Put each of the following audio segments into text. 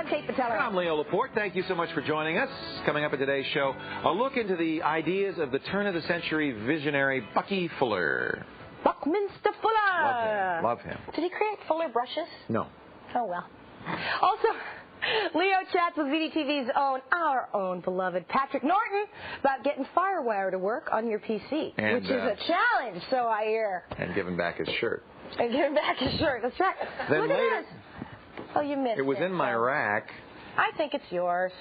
I'm Kate Patella. And I'm Leo Laporte. Thank you so much for joining us. Coming up in today's show, a look into the ideas of the turn-of-the-century visionary Bucky Fuller. Buckminster Fuller. Love him. Did he create Fuller brushes? No. Oh, well. Also, Leo chats with VDTV's own, our own beloved Patrick Norton about getting FireWire to work on your PC, which is a challenge, so I hear. And giving back his shirt. And giving back his shirt. That's right. Then Look later, at this. Oh, you missed it. It was in my rack. I think it's yours.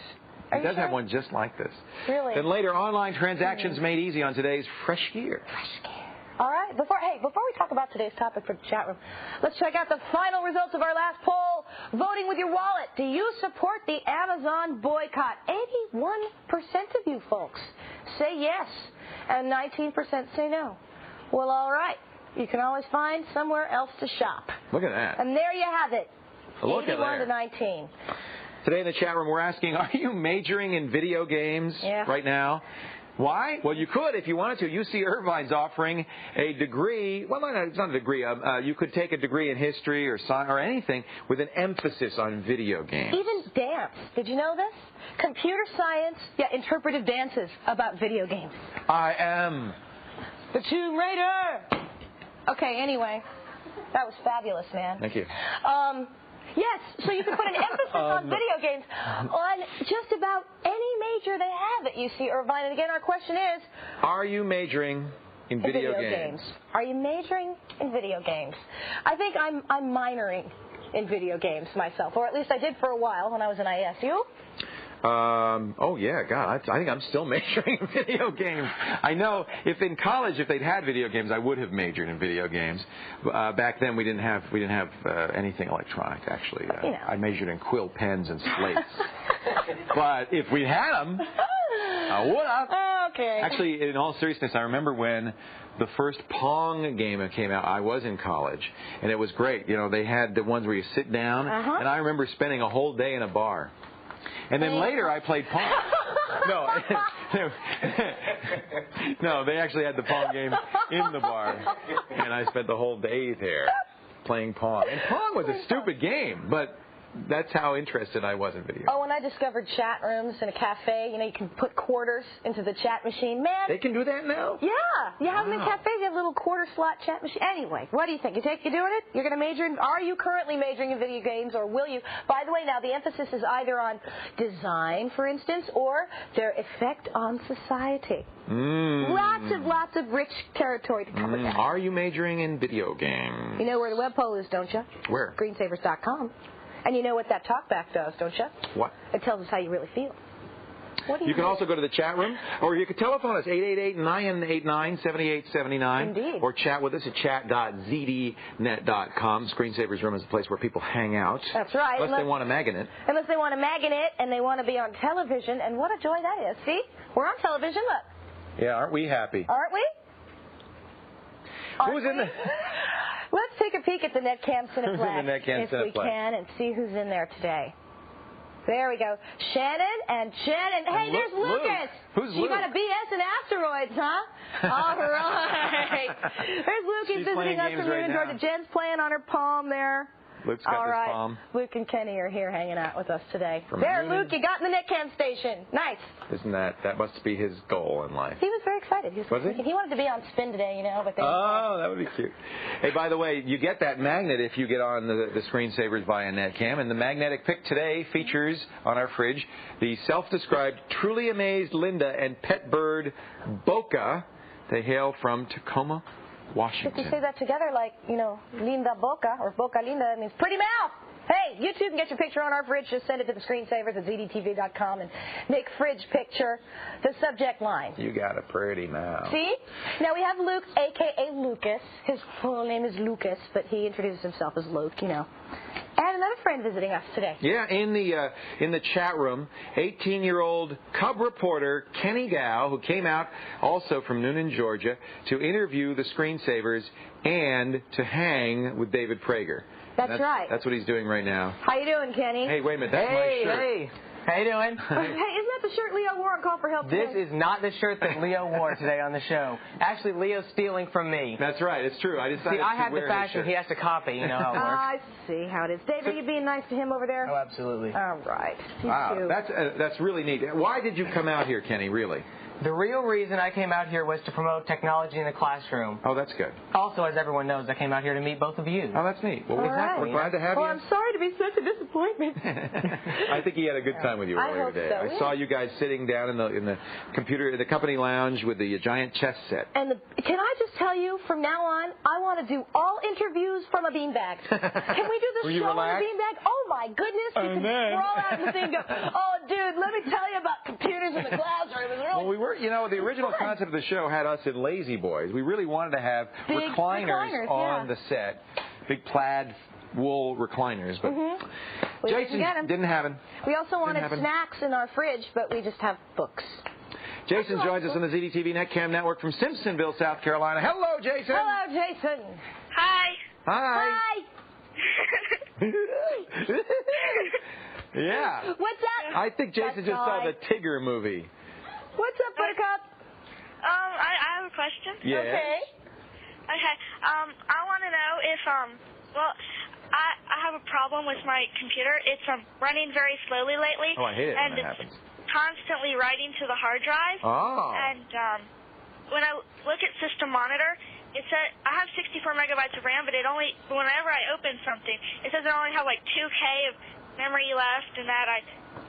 He does have one just like this. Really? Then later, online transactions made easy on today's Fresh Gear. Fresh Gear. All right. Before we talk about today's topic for the chat room, let's check out the final results of our last poll. Voting with your wallet. Do you support the Amazon boycott? 81% of you folks say yes, and 19% say no. Well, all right. You can always find somewhere else to shop. Look at that. And there you have it. Look 81 at to 19. Today in the chat room, we're asking, are you majoring in video games right now? Why? Well, you could if you wanted to. UC Irvine's offering a degree. Well, it's not a degree. You could take a degree in history or science or anything with an emphasis on video games. Even dance. Did you know this? Computer science, interpretive dances about video games. I am the Tomb Raider. Okay, anyway. That was fabulous, man. Thank you. Yes, so you can put an emphasis on video games on just about any major they have at UC Irvine. And again, our question is, are you majoring in video games? Are you majoring in video games? I think I'm minoring in video games myself, or at least I did for a while when I was in ISU. Oh, yeah, God, I think I'm still majoring in video games. I know if in college, if they'd had video games, I would have majored in video games. Back then, we didn't have anything electronic, actually. I majored in quill pens and slates. But if we had them, I would have. Okay. Actually, in all seriousness, I remember when the first Pong game came out. I was in college, and it was great. You know, they had the ones where you sit down, and I remember spending a whole day in a bar. And then later I played Pong. No, they actually had the Pong game in the bar. And I spent the whole day there playing Pong. And Pong was a stupid game, but that's how interested I was in video. Oh, when I discovered chat rooms in a cafe, you can put quarters into the chat machine. Man. They can do that now? Yeah. You have them in cafes. You have a little quarter slot chat machine. Anyway, what do you think? You doing it? You're going to major in, are you currently majoring in video games, or will you? By the way, now the emphasis is either on design, for instance, or their effect on society. Lots of rich territory to cover that. Are you majoring in video games? You know where the web poll is, don't you? Where? Greensavers.com. And you know what that talkback does, don't you? What? It tells us how you really feel. What do you can also go to the chat room, or you can telephone us, 888-989-7879. Indeed. Or chat with us at chat.zdnet.com. Screensavers Room is a place where people hang out. That's right. Unless they want a magnet. Unless they want a magnet and they want to be on television. And what a joy that is. See? We're on television. Look. Yeah, aren't we happy? Aren't we? Who's in the... Let's take a peek at the Netcam Cineplex, if we can, and see who's in there today. There we go. Shannon. Hey, there's Lucas. Who's She got a BS in asteroids, huh? All right. There's Lucas visiting us from Newton, Georgia. Jen's playing on her palm there. Luke's got his palm. Luke and Kenny are here hanging out with us today. Luke, you got in the Netcam station. Nice. Isn't that must be his goal in life? He was very excited. Was he? He wanted to be on Spin today, but they... Oh, that would be cute. Hey, by the way, you get that magnet if you get on the Screensavers via Netcam, and the magnetic pick today features on our fridge the self-described Truly Amazed Linda and pet bird Boca. They hail from Tacoma, Washington. If you say that together like, Linda Boca, or Boca Linda, that means pretty mouth. Hey, you too can get your picture on our fridge. Just send it to the Screensavers at zdtv.com and make fridge picture the subject line. You got a pretty mouth. See? Now we have Luke, a.k.a. Lucas. His full name is Lucas, but he introduces himself as Luke, And another friend visiting us today. Yeah, in the chat room, 18-year-old Cub reporter Kenny Gow, who came out also from Newnan, Georgia, to interview the Screensavers and to hang with David Prager. That's right. That's what he's doing right now. How you doing, Kenny? Hey, wait a minute. That's my shirt. Hey. How you doing? Hey, isn't that the shirt Leo wore on Call for Help This today? is not the shirt that Leo wore today on the show. Actually, Leo's stealing from me. That's right. It's true. I decided See, I to have the wear fashion. his He shirt. has to copy. You know how it works. I see how it is. Dave, are you being nice to him over there? Oh, absolutely. All right. You Wow, too. that's really neat. Why did you come out here, Kenny, really? The real reason I came out here was to promote technology in the classroom. Oh, that's good. Also, as everyone knows, I came out here to meet both of you. Oh, that's neat. Well, All right. we're glad to have Well, you. I'm sorry to be such a disappointment. I think he had a good time with you I earlier hope today. so. I saw you guys sitting down in the company lounge with the giant chess set. And can I just tell you, from now on, I want to do all interviews from a beanbag. Can we do Were the you show on a relaxed? beanbag? Oh, my goodness. You can crawl out in the thing and go, oh, dude, let me tell you about computers in the classroom. It was really Well, we were, the original concept of the show had us in Lazy Boys. We really wanted to have Big recliners on yeah. the set, big plaid wool recliners, but We Jason get 'em. didn't have them. We also wanted happen. snacks in our fridge, but we just have books. Jason joins us on the ZDTV NetCam network from Simpsonville, South Carolina. Hello, Jason. Hello, Jason. Hi. Hi. Hi. Yeah. What's up? I think Jason just saw the Tigger movie. What's up, Buttercup? I have a question. Yeah. Okay. Okay. I want to know if I have a problem with my computer. It's running very slowly lately. Oh, I hate it and when that it's happens. constantly writing to the hard drive. Oh. And when I look at System Monitor, it said I have 64 megabytes of RAM, but whenever I open something, it says I only have like 2K of memory left, and that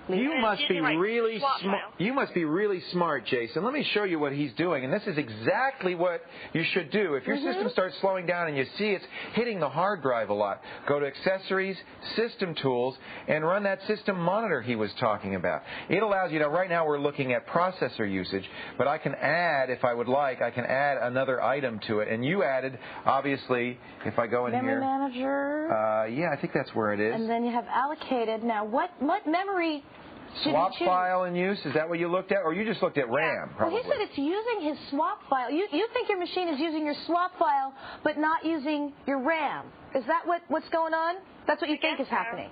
You must be using, like, really swap smart. file. You must be really smart, Jason. Let me show you what he's doing, and this is exactly what you should do. If your system starts slowing down and you see it's hitting the hard drive a lot, go to Accessories, System Tools, and run that System Monitor he was talking about. It allows you to. Right now we're looking at processor usage, but I can add, if I would like, I can add another item to it. And you added, obviously, if I go in Memory here. manager. Yeah, I think that's where it is. And then you have allocated. Now, what memory did Swap you choose? file in use, is that what you looked at? Or you just looked at RAM, Well, probably? he said it's using his swap file. You think your machine is using your swap file, but not using your RAM. Is that what's going on? That's what you think is guess so. happening.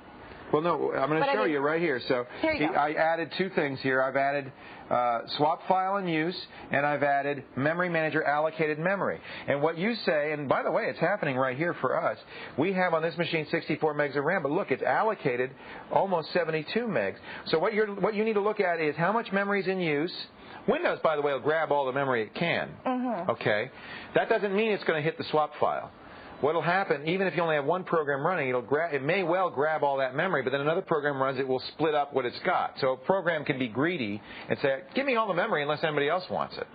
Well, no, I'm going to show you right here. So Here you go. I added two things here. I've added swap file in use, and I've added memory manager allocated memory. And what you say, and by the way, it's happening right here for us. We have on this machine 64 megs of RAM, but look, it's allocated almost 72 megs. So what you need to look at is how much memory is in use. Windows, by the way, will grab all the memory it can. Okay, that doesn't mean it's going to hit the swap file. What will happen, even if you only have one program running, it may well grab all that memory, but then another program runs, it will split up what it's got. So a program can be greedy and say, give me all the memory unless anybody else wants it.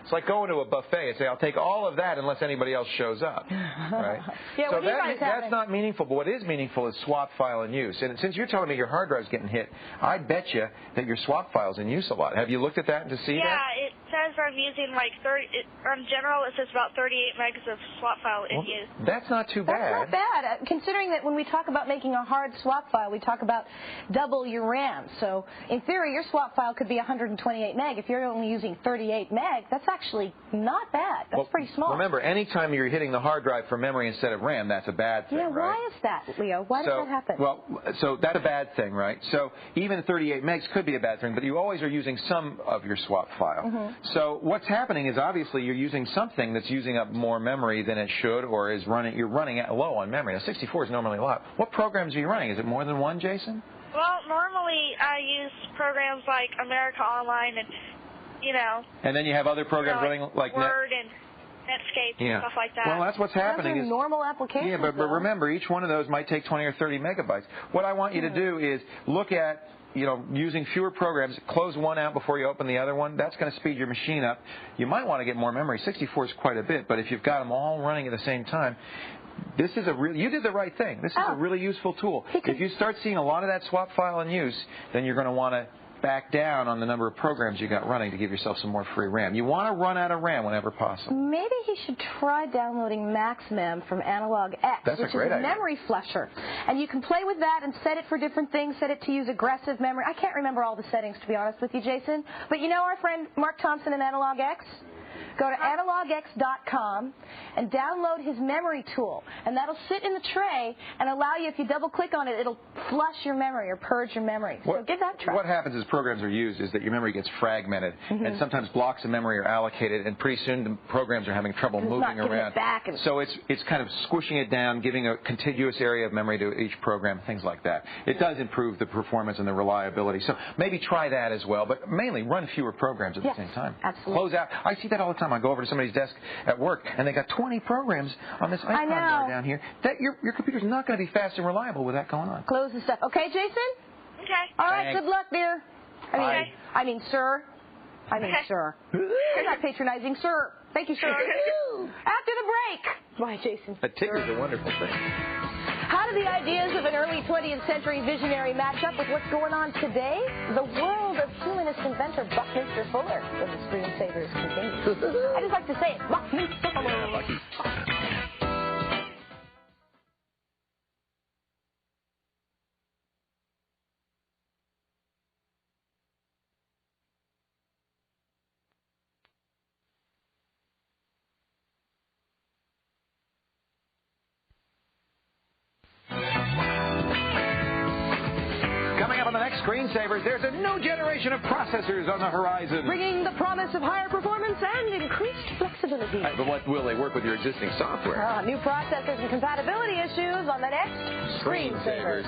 It's like going to a buffet and say, I'll take all of that unless anybody else shows up. Right? Yeah, so what do you guys have? that's not meaningful, but what is meaningful is swap file in use. And since you're telling me your hard drive's getting hit, I bet you that your swap file's in use a lot. Have you looked at that to see that? Yeah, it says I'm using like 30. On general, it says about 38 megs of swap file in use. That's not too bad. That's not bad, considering that when we talk about making a hard swap file, we talk about double your RAM. So, in theory, your swap file could be 128 meg. If you're only using 38 meg, that's actually not bad. That's pretty small. Remember, anytime you're hitting the hard drive for memory instead of RAM, that's a bad thing, Yeah, right? why is that, Leo? Why does that happen? Well, so that's a bad thing, right? So even 38 megs could be a bad thing, but you always are using some of your swap file. So what's happening is obviously you're using something that's using up more memory than it should, or you're running low on memory. Now, 64 is normally a lot. What programs are you running? Is it more than one, Jason? Well, normally I use programs like America Online and, And then you have other programs running like Word and Netscape and stuff like that. Well, that's what's happening. Those are normal applications. Yeah, but remember, each one of those might take 20 or 30 megabytes. What I want you to do is look at, using fewer programs, close one out before you open the other one. That's going to speed your machine up. You might want to get more memory. 64 is quite a bit, but if you've got them all running at the same time, this is you did the right thing. This is a really useful tool. If you start seeing a lot of that swap file in use, then you're going to want to back down on the number of programs you got running to give yourself some more free RAM. You want to run out of RAM whenever possible. Maybe he should try downloading MaxMem from Analog X, which is a memory flusher. And you can play with that and set it for different things, set it to use aggressive memory. I can't remember all the settings, to be honest with you, Jason. But you know our friend Mark Thompson in Analog X? Go to analogx.com and download his memory tool. And that'll sit in the tray and allow you, if you double-click on it, it'll flush your memory or purge your memory. So give that a try. What happens as programs are used is that your memory gets fragmented, and sometimes blocks of memory are allocated, and pretty soon the programs are having trouble moving around. So it's kind of squishing it down, giving a contiguous area of memory to each program, things like that. It does improve the performance and the reliability. So maybe try that as well, but mainly run fewer programs at the same time. Absolutely. Close out. I see that all the time. I go over to somebody's desk at work, and they got 20 programs on this icon bar down here. That your computer's not going to be fast and reliable with that going on. Close the stuff. Okay, Jason? Okay. All right, good luck, dear. Bye. I mean, sir. Sir. You're not patronizing, sir. Thank you, sir. After the break. Bye, Jason. A ticker's a wonderful thing. How do the ideas of an early 20th century visionary match up with what's going on today? The world of humanist inventor Buckminster Fuller when the screensavers continue. I just like to say it. Buckminster Fuller. Coming up on the next Screensavers, there's a new generation of processors on the horizon. Bringing the promise of higher performance and increased flexibility. But what will they work with your existing software? New processors and compatibility issues on the next Screensavers.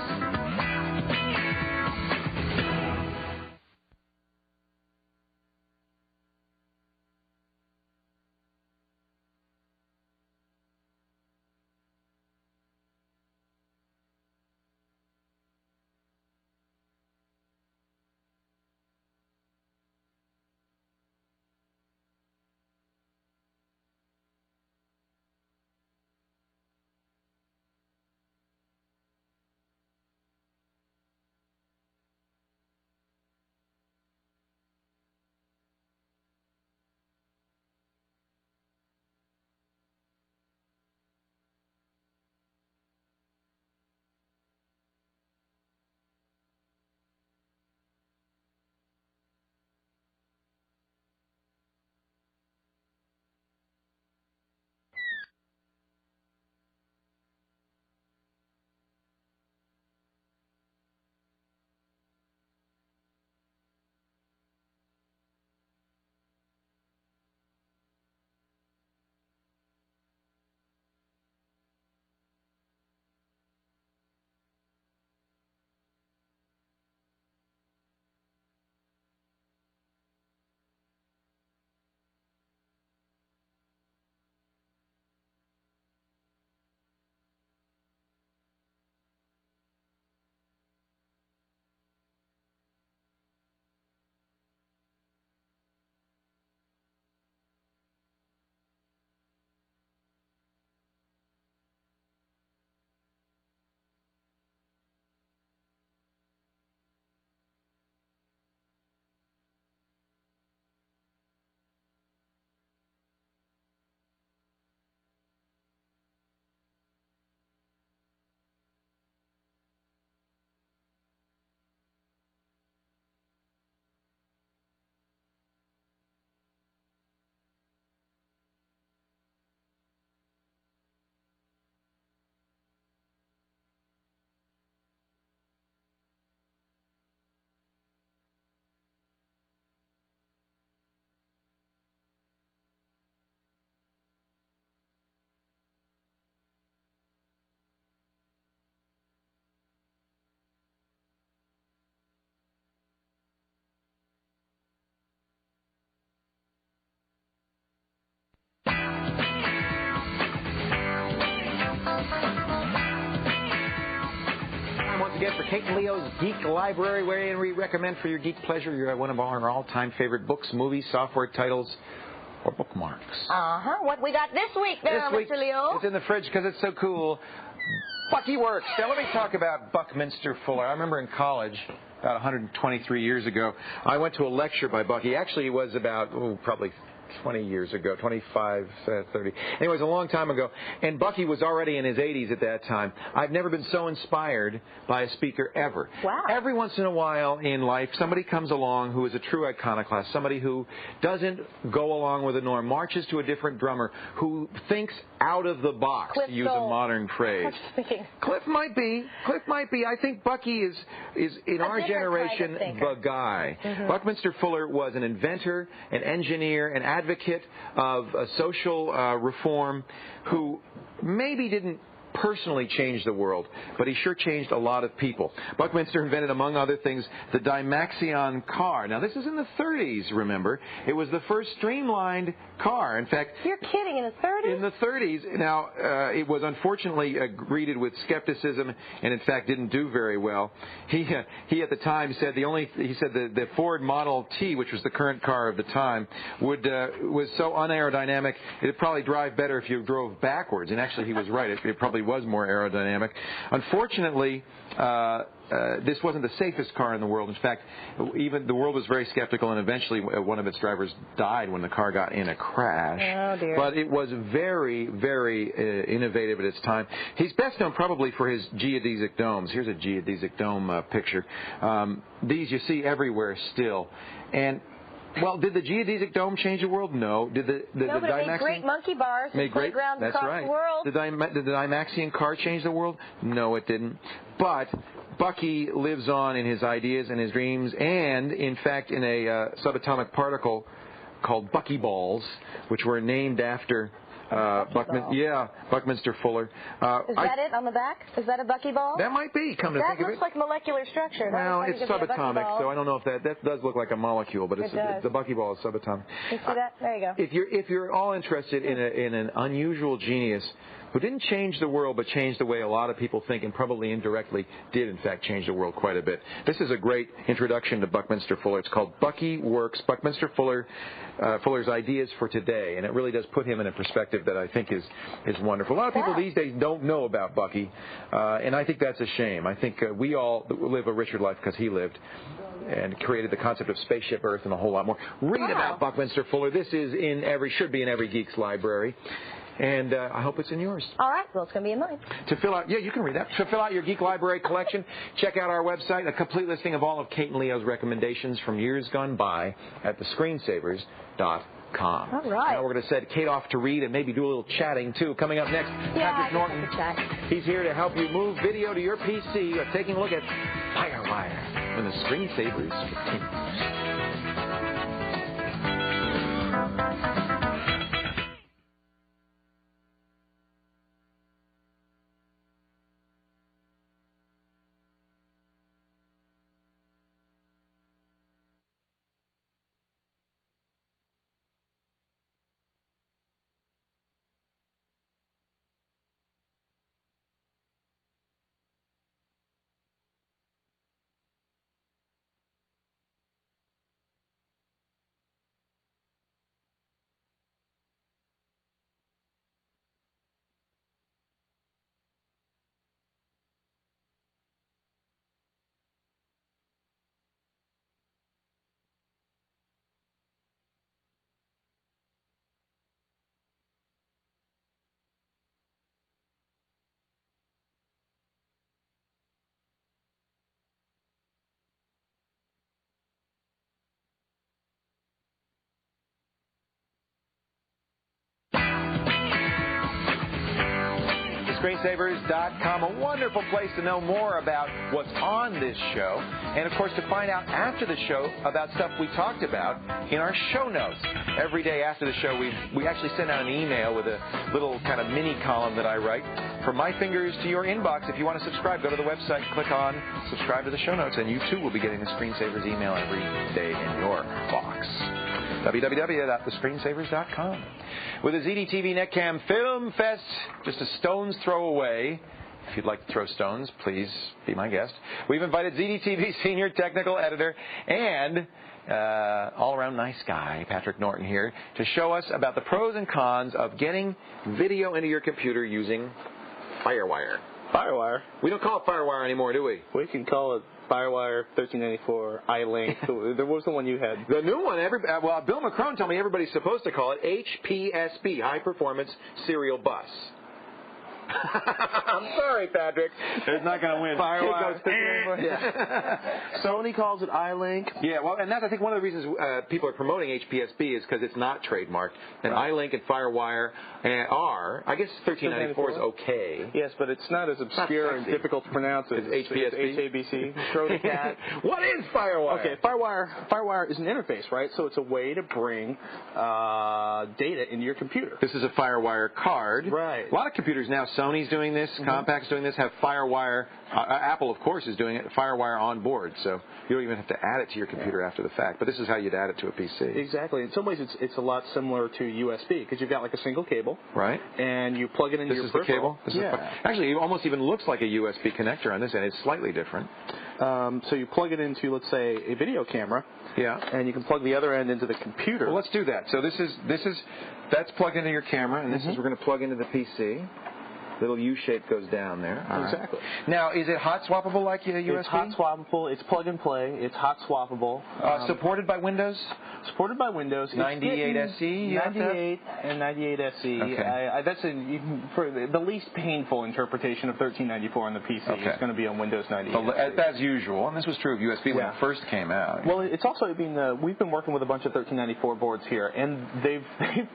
Again, for Kate and Leo's Geek Library, where we recommend for your geek pleasure one of our all-time favorite books, movies, software titles, or bookmarks. What we got this week there, Mr. Leo? It's in the fridge because it's so cool. Bucky Works. Now, let me talk about Buckminster Fuller. I remember in college, about 123 years ago, I went to a lecture by Bucky. Actually, it was about, probably 20 years ago, 25, 30. Anyways, a long time ago. And Bucky was already in his 80s at that time. I've never been so inspired by a speaker ever. Wow. Every once in a while in life, somebody comes along who is a true iconoclast, somebody who doesn't go along with the norm, marches to a different drummer, who thinks out of the box, Cliff to use Stoll. a modern phrase. Cliff might be. I think Bucky is in our generation the guy. Buckminster Fuller was an inventor, an engineer, an advocate of social reform who maybe didn't personally changed the world, but he sure changed a lot of people. Buckminster invented, among other things, the Dymaxion car. Now, this is in the 30s, remember. It was the first streamlined car. In fact... You're kidding, in the 30s? In the 30s. Now, it was unfortunately greeted with skepticism and, in fact, didn't do very well. He at the time said the Ford Model T, which was the current car of the time, was so unaerodynamic, it'd probably drive better if you drove backwards. And actually, he was right. It probably was more aerodynamic. Unfortunately, this wasn't the safest car in the world. In fact, even the world was very skeptical, and eventually one of its drivers died when the car got in a crash. Oh, dear. But it was very, very innovative at its time. He's best known probably for his geodesic domes. Here's a geodesic dome picture. These you see everywhere still. And well, did the geodesic dome change the world? No. Did the but it Dymaxion made great monkey bars and playgrounds across the world. Did the Dymaxion car change the world? No, it didn't. But Bucky lives on in his ideas and his dreams, and in fact in a subatomic particle called buckyballs, which were named after Buckminster Fuller. Is that it on the back? Is that a buckyball? That might be. Come to think of it, that looks like molecular structure. Well, it's subatomic, so I don't know if that does look like a molecule, but the buckyball is subatomic. You see that? There you go. If you're all interested in an unusual genius who didn't change the world but changed the way a lot of people think, and probably indirectly did in fact change the world quite a bit. This is a great introduction to Buckminster Fuller. It's called Bucky Works, Buckminster Fuller's Ideas for Today, and it really does put him in a perspective that I think is wonderful. A lot of people these days don't know about Bucky, and I think that's a shame. I think we all live a richer life because he lived and created the concept of Spaceship Earth and a whole lot more. Read about Buckminster Fuller. This is should be in every geek's library. And I hope it's in yours. All right. Well, it's going to be in mine. To fill out, you can read that. To fill out your Geek Library collection, check out our website, a complete listing of all of Kate and Leo's recommendations from years gone by at thescreensavers.com. All right. Now we're going to send Kate off to read and maybe do a little chatting, too. Coming up next, Patrick Norton. He's here to help you move video to your PC, taking a look at Firewire when the Screensavers continues. Screensavers.com, a wonderful place to know more about what's on this show, and of course to find out after the show about stuff we talked about in our show notes. Every day after the show, we actually send out an email with a little kind of mini column that I write. From my fingers to your inbox. If you want to subscribe, go to the website, click on subscribe to the show notes, and you too will be getting the Screensavers email every day in your box. www.thescreensavers.com. With the ZDTV Netcam Film Fest just a stone's throw away. If you'd like to throw stones, please be my guest. We've invited ZDTV Senior Technical Editor and all-around nice guy, Patrick Norton, here to show us about the pros and cons of getting video into your computer using Firewire. Firewire? We don't call it Firewire anymore, do we? We can call it FireWire, 1394, iLink. There was the one you had. The new one, well, Bill McCrone told me everybody's supposed to call it HPSB, High Performance Serial Bus. I'm sorry, Patrick. It's not going to win. FireWire. Yeah. Sony calls it iLink. Yeah, well, and that's, I think, one of the reasons people are promoting HPSB is because it's not trademarked. And iLink and FireWire are, I guess 1394 is okay. Yes, but it's not as obscure and difficult to pronounce as HPSB. HABC. Throw the cat. What is FireWire? Okay, FireWire is an interface, right? So it's a way to bring data into your computer. This is a FireWire card. Right. A lot of computers now, Sony's doing this, Compact's doing this, have FireWire. Apple, of course, is doing it, FireWire on board, so you don't even have to add it to your computer after the fact. But this is how you'd add it to a PC. Exactly. In some ways, it's a lot similar to USB because you've got like a single cable, right? And you plug it into your peripheral. This is the cable. Actually, it almost even looks like a USB connector on this end. It's slightly different. So you plug it into, let's say, a video camera. Yeah. And you can plug the other end into the computer. Well, let's do that. So that's plugged into your camera, and this is we're going to plug into the PC. Little U shape goes down there. Exactly. Right. Now, is it hot swappable like USB? It's hot swappable. It's plug and play. It's hot swappable. Supported by Windows? Supported by Windows. 98 SE? 98 and 98 SE. Okay. That's for the least painful interpretation of 1394 on the PC. Okay. It's going to be on Windows 98. As usual, and this was true of USB when it first came out. Well, it's also been we've been working with a bunch of 1394 boards here, and they've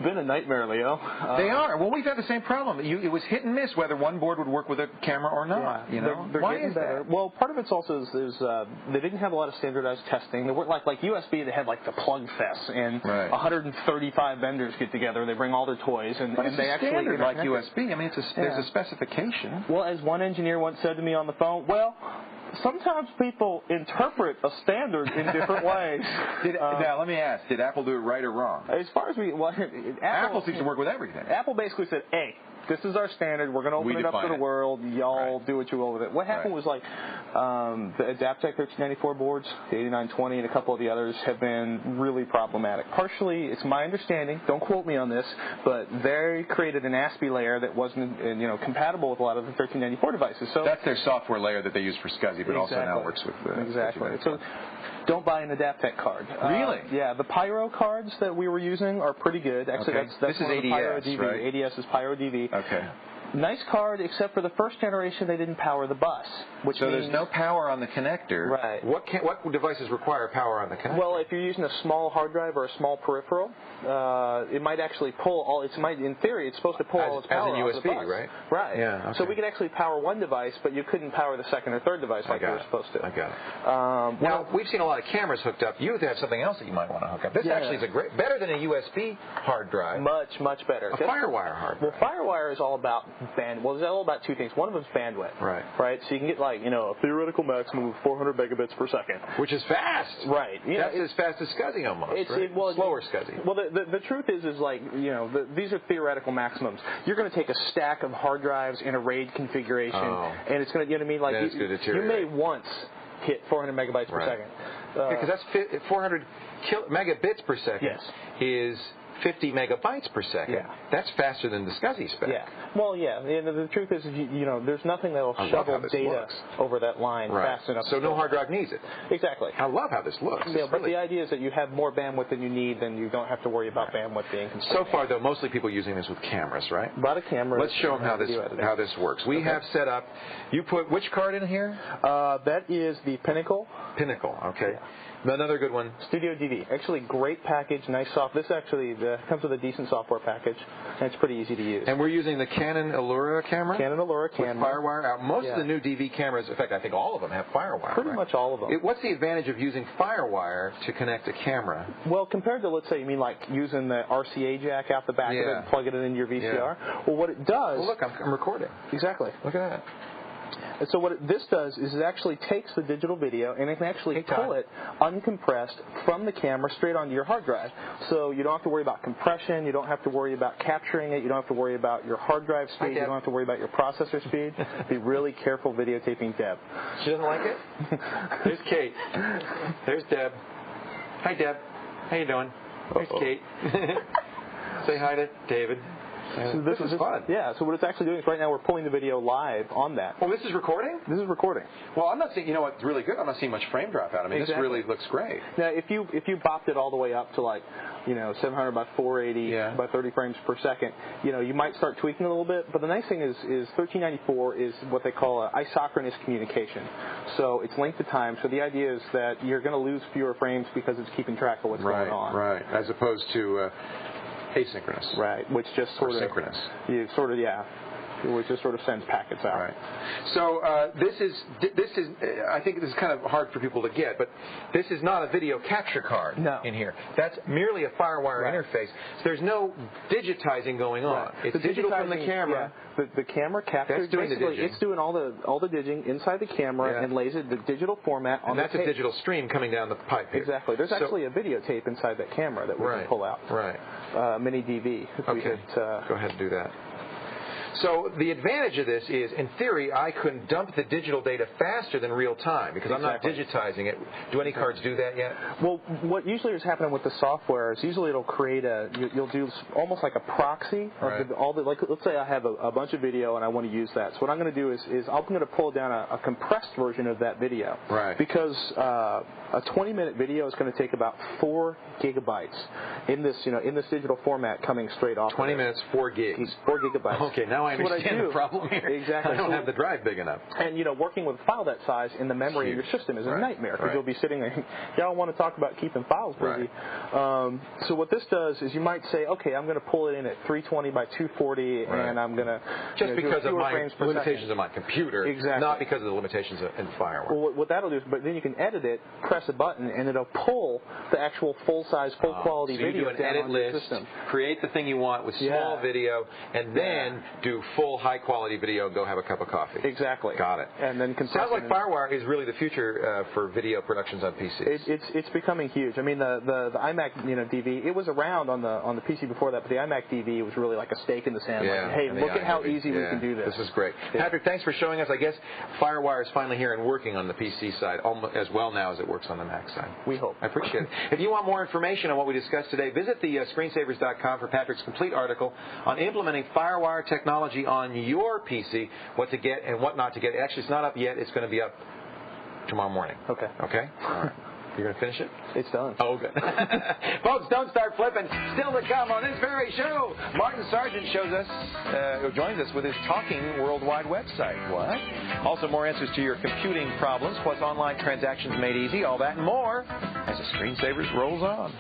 been a nightmare, Leo. They are. Well, we've had the same problem. It was hit and miss whether one board would work with a camera or not. Yeah. You know, they're why getting is better. that? Well, part of it's also is they didn't have a lot of standardized testing. They weren't like USB. They had like the plug fest, and 135 vendors get together. They bring all their toys, and they actually standard like USB. I mean, there's a specification. Well, as one engineer once said to me on the phone, sometimes people interpret a standard in different ways. Now, let me ask, did Apple do it right or wrong? As far as Apple seems to work with everything. Apple basically said, hey, this is our standard. We're going to open it up to the world. Y'all do what you will with it. What happened was the Adaptec 1394 boards, the 8920, and a couple of the others have been really problematic. Partially, it's my understanding, don't quote me on this, but they created an ASCII layer that wasn't compatible with a lot of the 1394 devices. So that's their software layer that they use for SCSI, but also now works with exactly. So don't buy an Adaptec card. Really? Yeah, the Pyro cards that we were using are pretty good. Actually, that's this is ADS, Pyro DV. right? ADS is Pyro DV. Okay. Nice card, except for the first generation, they didn't power the bus. So there's no power on the connector. Right. What devices require power on the connector? Well, if you're using a small hard drive or a small peripheral, it might actually pull all. In theory, it's supposed to pull all its power as in off USB, the bus. right? Right. Yeah. Okay. So we could actually power one device, but you couldn't power the second or third device like you were supposed to. I got it. Now we've seen a lot of cameras hooked up. You have something else that you might want to hook up. This actually is better than a USB hard drive. Much better. A FireWire hard drive. Well, FireWire is all about bandwidth. Well, it's all about two things. One of them is bandwidth. Right. So you can get a theoretical maximum of 400 megabits per second, which is fast. Right. That's as fast as SCSI almost. Slower SCSI. Well, the truth is these are theoretical maximums. You're going to take a stack of hard drives in a RAID configuration, and it's going to, it's going to deteriorate. You may once hit 400 megabytes per second. Because that's 400 megabits per second is 50 megabytes per second. Yeah. That's faster than the SCSI spec. Yeah. Well, the truth is, there's nothing that will shovel data over that line fast enough. So no hard drive needs it. Exactly. I love how this looks. Yeah, but the idea is that you have more bandwidth than you need, then you don't have to worry about bandwidth being constrained. So far, though, mostly people using this with cameras, right? A lot of cameras. Let's show them how this works. We have set up. You put which card in here? That is the Pinnacle. Pinnacle. Okay. Yeah. Another good one. Studio DV. Actually, great package, nice soft. This actually comes with a decent software package, and it's pretty easy to use. And we're using the Canon Allura camera? Canon Allura camera. With FireWire out. Most of the new DV cameras, in fact, I think all of them have FireWire. Pretty much all of them. What's the advantage of using FireWire to connect a camera? Well, compared to, let's say, you mean like using the RCA jack out the back of it and plug it into your VCR? Yeah. Well, what it does... Well, look, I'm recording. Exactly. Look at that. And so what this does is it actually takes the digital video and it can actually pull it uncompressed from the camera straight onto your hard drive. So you don't have to worry about compression. You don't have to worry about capturing it. You don't have to worry about your hard drive speed. You don't have to worry about your processor speed. Be really careful videotaping Deb. She doesn't like it? There's Kate. There's Deb. Hi, Deb. How you doing? There's Kate. Say hi to David. So this is fun. Yeah, so what it's actually doing is right now we're pulling the video live on that. Well, this is recording? This is recording. Well, I'm not seeing, you know what's really good? I'm not seeing much frame drop out. I mean, exactly. This really looks great. Now, if you bopped it all the way up to 700 by 480 by 30 frames per second, you might start tweaking a little bit. But the nice thing is 1394 is what they call isochronous communication. So it's length to time. So the idea is that you're going to lose fewer frames because it's keeping track of what's going on. Right, as opposed to asynchronous. Right, which just sort of synchronous. Which just sort of sends packets out. Right. So this is I think this is kind of hard for people to get, but this is not a video capture card in here. That's merely a FireWire interface. So there's no digitizing going on. It's digital from the camera. Yeah. The camera captures basically it's doing all the digging inside the camera and lays it the digital format on and that's the tape. A digital stream coming down the pipe here. Exactly. There's actually a videotape inside that camera that we can pull out. Right. Mini DV. Okay. Go ahead and do that. So the advantage of this is, in theory, I can dump the digital data faster than real time because I'm not digitizing it. Do any cards do that yet? Well, what usually is happening with the software is usually it'll create you'll do almost like a proxy of let's say I have a bunch of video and I want to use that. So what I'm going to do is I'm going to pull down a compressed version of that video. Right. Because a 20-minute video is going to take about 4 gigabytes in this digital format coming straight off. 20 minutes, 4 gigs. 4 gigabytes. Okay, now I understand the problem here. Exactly. I don't have the drive big enough. And working with a file that size in the memory of your system is a nightmare because you'll be sitting there. Y'all want to talk about keeping files busy. So what this does is you might say, okay, I'm going to pull it in at 320 by 240, and I'm going to just because of my limitations of my computer, exactly. Not because of the limitations in FireWire. Well, what that'll do is, but then you can edit it, press a button, and it'll pull the actual full-size, full-quality video down edit on list, the system. Create the thing you want with small video, and then do full high-quality video and go have a cup of coffee. Exactly. Got it. And then sounds like FireWire is really the future for video productions on PCs. It's becoming huge. I mean, the iMac DV, it was around on the PC before that, but the iMac DV was really like a stake in the sand. Yeah, like, hey, look at how easy we can do this. This is great. Patrick, thanks for showing us. I guess FireWire is finally here and working on the PC side as well now as it works on the Mac side. We hope. I appreciate it. If you want more information on what we discussed today, visit the screensavers.com for Patrick's complete article on implementing FireWire technology on your PC, what to get and what not to get. Actually, it's not up yet. It's going to be up tomorrow morning. Okay. Okay? All right. You're going to finish it? It's done. Oh, good. Folks, don't start flipping. Still to come on this very show, Martin Sargent joins us with his Talking World Wide website. What? Also, more answers to your computing problems, plus online transactions made easy, all that and more as the Screensavers rolls on.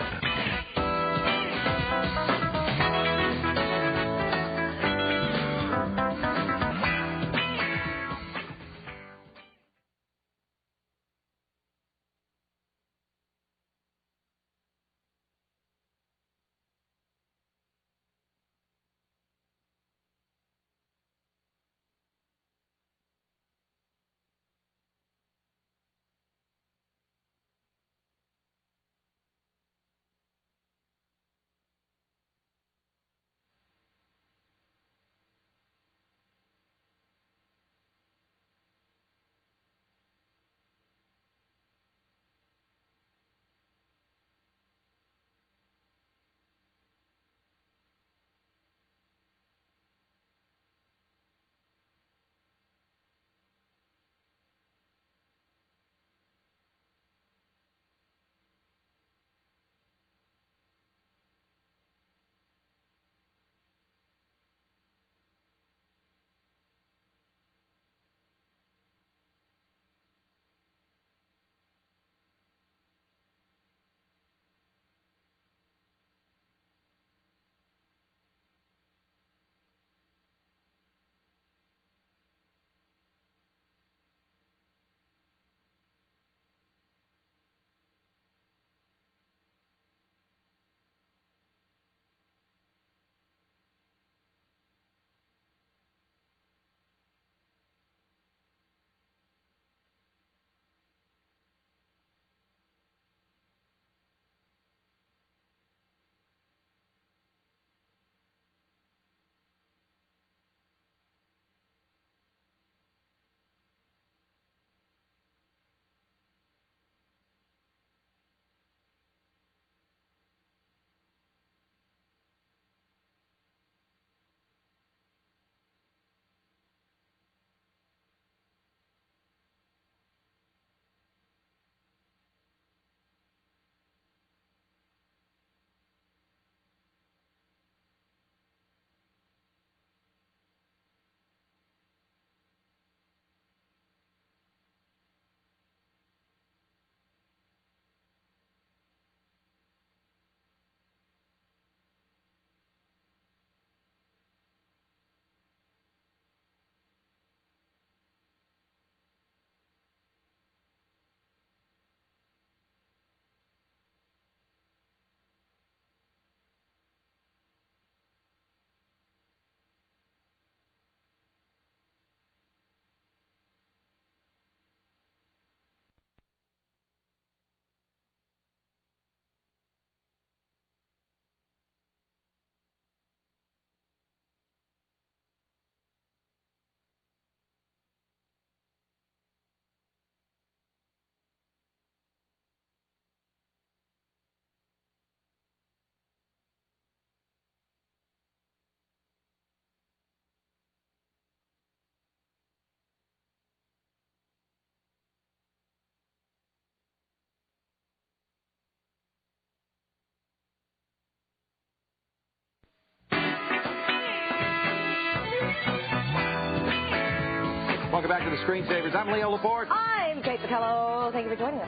Welcome back to the Screensavers. I'm Leo Laporte. I'm Kate Patello. Thank you for joining us.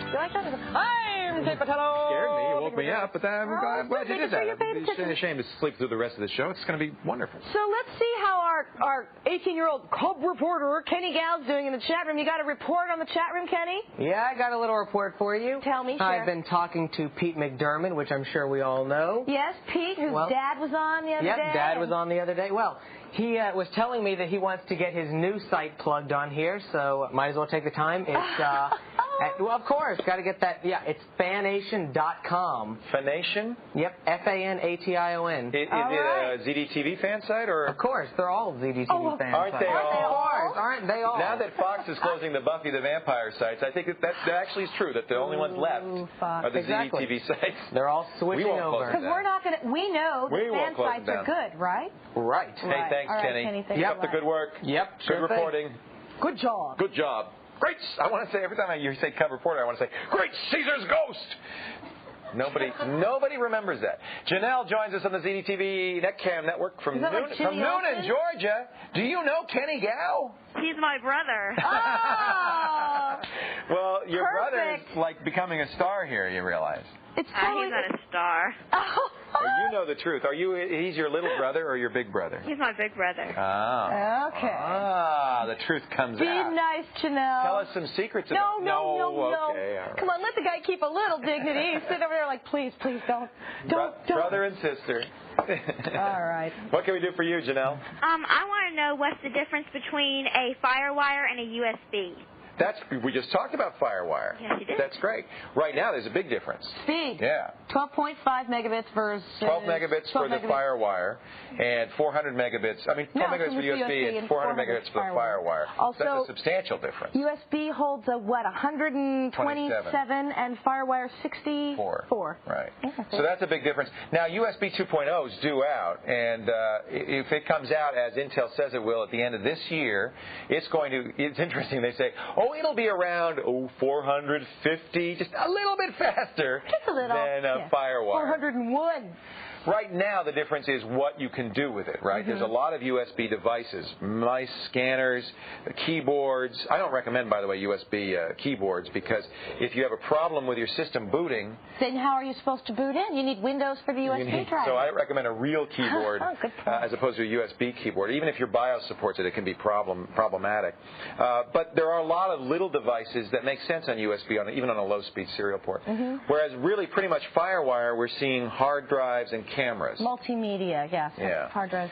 You like that? I'm Kate Patello. Scared me. You woke me up, but I'm glad you did that. It's a shame to sleep through the rest of the show. It's going to be wonderful. So let's see how our 18-year-old Cub reporter, Kenny Gal's, doing in the chat room. You got a report on the chat room, Kenny? Yeah, I got a little report for you. Tell me, I've been talking to Pete McDermott, which I'm sure we all know. Yes, Pete, whose dad was on the other day. Yep, Dad was on the other day. Well, he was telling me that he wants to get his new site plugged on here, so might as well take the time. It's, well, of course, got to get that. Yeah, it's fanation.com. Fanation? Yep, F-A-N-A-T-I-O-N. Is it a ZDTV fan site? Or? Of course, they're all ZDTV fans. Aren't they all? Aren't they all? Now that Fox is closing the Buffy the Vampire sites, I think that actually is true, that the only ones left are the ZDTV sites. They're all switching over. Because we're not going to, we know the fan sites are good, right? Right. Hey, thanks, Kenny. Keep up the good work. Yep. Good reporting. Good job. Good job. Great. I want to say, every time you say Cub reporter, I want to say, great Caesar's ghost. Nobody remembers that. Janelle joins us on the ZDTV NetCam network from Noonan, Georgia. Do you know Kenny Gal? He's my brother. Oh! Well, your brother's like becoming a star here, you realize. It's totally... He's not a star. You know the truth. He's your little brother or your big brother? He's my big brother. Ah. Okay. Ah, the truth comes out. Be nice, Janelle. Tell us some secrets about No. Okay, all right. Come on, let the guy keep a little dignity. He's sitting over there like, please, don't. Brother and sister. All right. What can we do for you, Janelle? I want to know what's the difference between a FireWire and a USB. We just talked about FireWire. Yes, you did. That's great. Right now, there's a big difference. Speed. Yeah. 12.5 megabits versus... 12 megabits for the FireWire and 400 megabits. I mean, 12 megabits for USB and 400 megabits for the FireWire. Also, that's a substantial difference. USB holds 127 and FireWire 64. Right. Okay. So that's a big difference. Now, USB 2.0 is due out, and if it comes out as Intel says it will at the end of this year, it's interesting. They say, it'll be around 450, just a little bit faster than FireWire. 401. Right now, the difference is what you can do with it, right? There's a lot of USB devices, mice, scanners, keyboards. I don't recommend, by the way, USB keyboards because if you have a problem with your system booting... Then how are you supposed to boot in? You need Windows for the USB drive. So I recommend a real keyboard as opposed to a USB keyboard. Even if your BIOS supports it, it can be problematic. But there are a lot of little devices that make sense on USB, even on a low-speed serial port. Whereas really pretty much FireWire, we're seeing hard drives and cameras. Multimedia, yes. Yeah. Hard drives.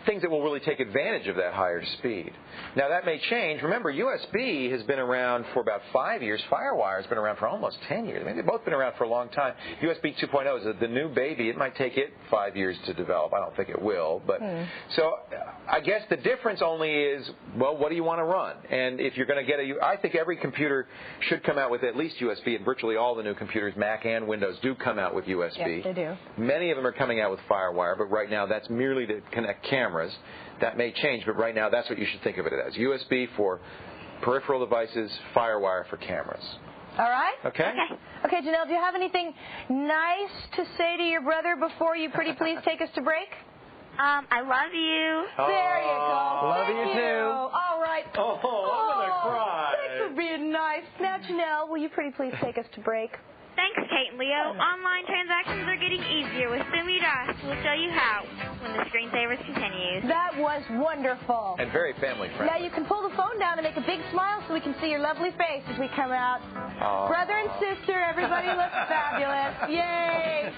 Things that will really take advantage of that higher speed. Now, that may change. Remember, USB has been around for about 5 years. FireWire has been around for almost 10 years. I mean, they've both been around for a long time. USB 2.0 is the new baby. It might take it 5 years to develop. I don't think it will. But so I guess the difference only is, well, what do you want to run? And if you're going to get I think every computer should come out with at least USB, and virtually all the new computers, Mac and Windows, do come out with USB. Yes, they do. Many of them are coming out with FireWire, but right now that's merely to connect cameras. That may change, but right now that's what you should think of it as. USB for peripheral devices, FireWire for cameras. All right? Okay? Okay, Janelle, do you have anything nice to say to your brother before you pretty please take us to break? I love you. There you go. Love you too. All right. I'm going to cry. Thanks for being nice. Now, Janelle, will you pretty please take us to break? Thanks, Kate and Leo. Online transactions are getting easier with SumiDas. We'll show you how when the Screensavers continues. That was wonderful. And very family friendly. Now you can pull the phone down and make a big smile so we can see your lovely face as we come out. Brother and sister, everybody looks fabulous. Yay!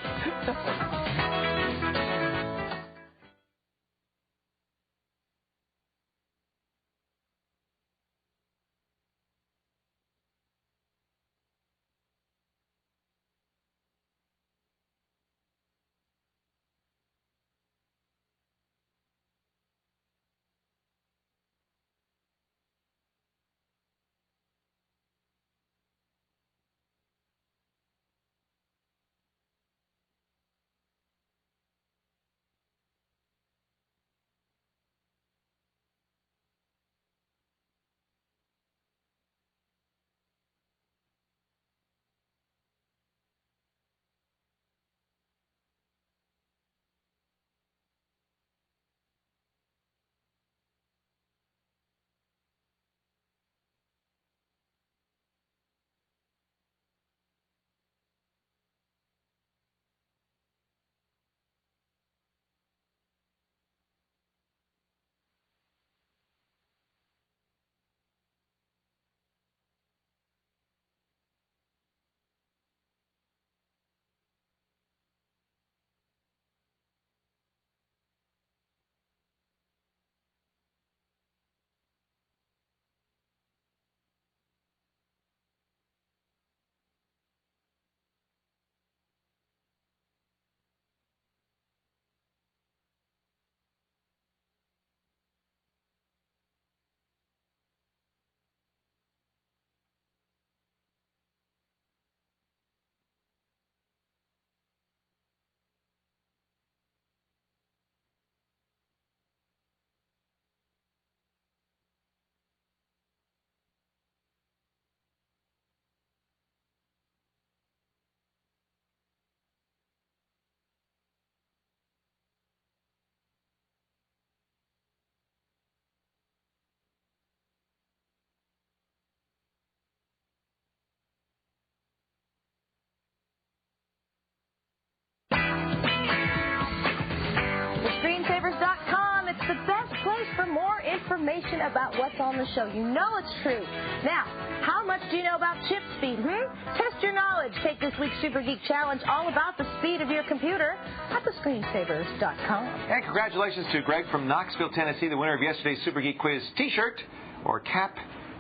information about what's on the show. You know it's true. Now, how much do you know about chip speed? Test your knowledge. Take this week's Super Geek Challenge all about the speed of your computer at thescreensavers.com. And congratulations to Greg from Knoxville, Tennessee, the winner of yesterday's Super Geek Quiz T-shirt or cap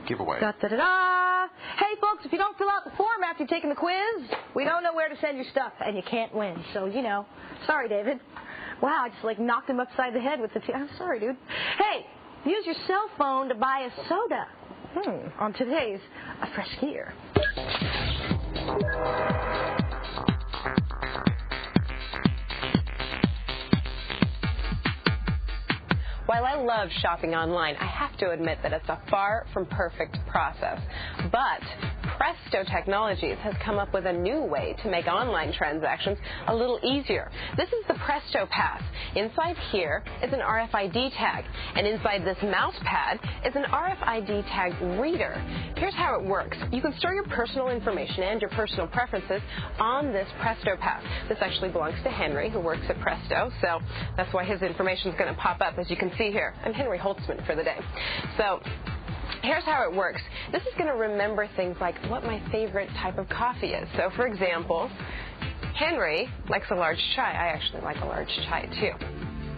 giveaway. Da-da-da-da. Hey, folks, if you don't fill out the form after you've taken the quiz, we don't know where to send your stuff, and you can't win. So, you know. Sorry, David. Wow, I just, knocked him upside the head with the I'm sorry, dude. Hey, use your cell phone to buy a soda. On today's A Fresh Gear. While I love shopping online, I have to admit that it's a far from perfect process. But Presto Technologies has come up with a new way to make online transactions a little easier. This is the Presto Pass. Inside here is an RFID tag, and inside this mouse pad is an RFID tag reader. Here's how it works. You can store your personal information and your personal preferences on this Presto Pass. This actually belongs to Henry, who works at Presto, so that's why his information is going to pop up, as you can see here. I'm Henry Holtzman for the day. So here's how it works. This is going to remember things like what my favorite type of coffee is. So, for example, Henry likes a large chai. I actually like a large chai, too.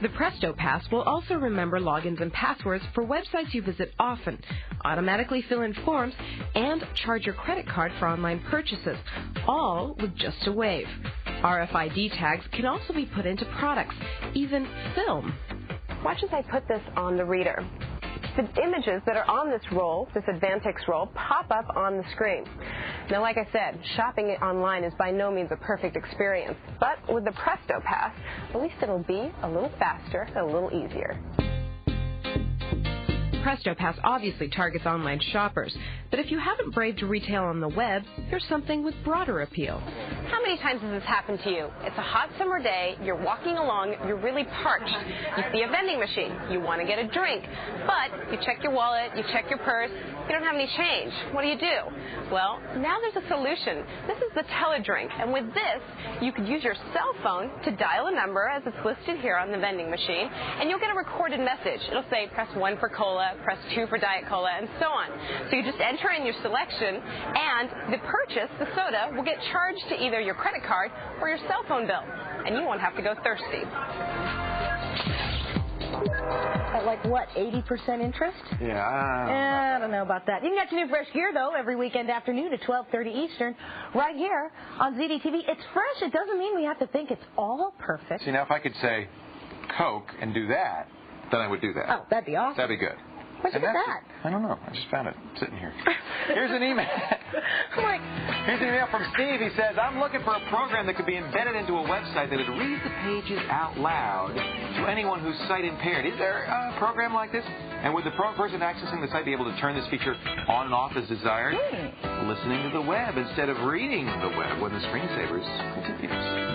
The Presto Pass will also remember logins and passwords for websites you visit often, automatically fill in forms, and charge your credit card for online purchases, all with just a wave. RFID tags can also be put into products, even film. Watch as I put this on the reader. The images that are on this roll, this Advantix roll, pop up on the screen. Now, like I said, shopping online is by no means a perfect experience, but with the Presto Pass, at least it'll be a little faster and a little easier. Presto Pass obviously targets online shoppers, but if you haven't braved retail on the web, here's something with broader appeal. How many times has this happened to you? It's a hot summer day, you're walking along, you're really parched. You see a vending machine, you want to get a drink, but you check your wallet, you check your purse, you don't have any change. What do? Well, now there's a solution. This is the Teledrink, and with this, you could use your cell phone to dial a number as it's listed here on the vending machine, and you'll get a recorded message. It'll say press 1 for cola, press 2 for Diet Cola, and so on. So you just enter in your selection, and the purchase, the soda, will get charged to either your credit card or your cell phone bill, and you won't have to go thirsty. At 80% interest? Yeah. I don't know about that. You can get your new Fresh Gear, though, every weekend afternoon at 12:30 Eastern, right here on ZDTV. It's fresh. It doesn't mean we have to think it's all perfect. See, now if I could say Coke and do that, then I would do that. Oh, that'd be awesome. That'd be good. Where'd you get that? I don't know. I just found it sitting here. Here's an email. Here's an email from Steve. He says, I'm looking for a program that could be embedded into a website that would read the pages out loud to anyone who's sight impaired. Is there a program like this? And would the person accessing the site be able to turn this feature on and off as desired? Listening to the web instead of reading the web when the screensavers continues.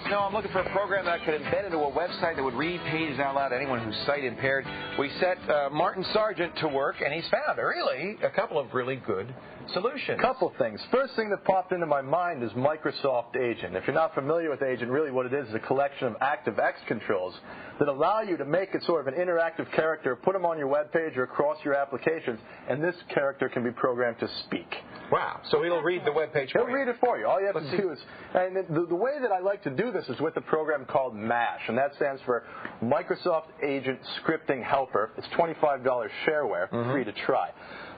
No, I'm looking for a program that I could embed into a website that would read pages out loud to anyone who's sight impaired. We set Martin Sargent to work, and he's found a couple of really good solutions. Couple things. First thing that popped into my mind is Microsoft Agent. If you're not familiar with Agent, really what it is a collection of ActiveX controls that allow you to make it sort of an interactive character, put them on your web page or across your applications, and this character can be programmed to speak. Wow. So he'll read the web page for you. He'll read it for you. All you have to do is, and the way that I like to do this is with a program called MASH, and that stands for Microsoft Agent Scripting Helper. It's $25 shareware, free to try.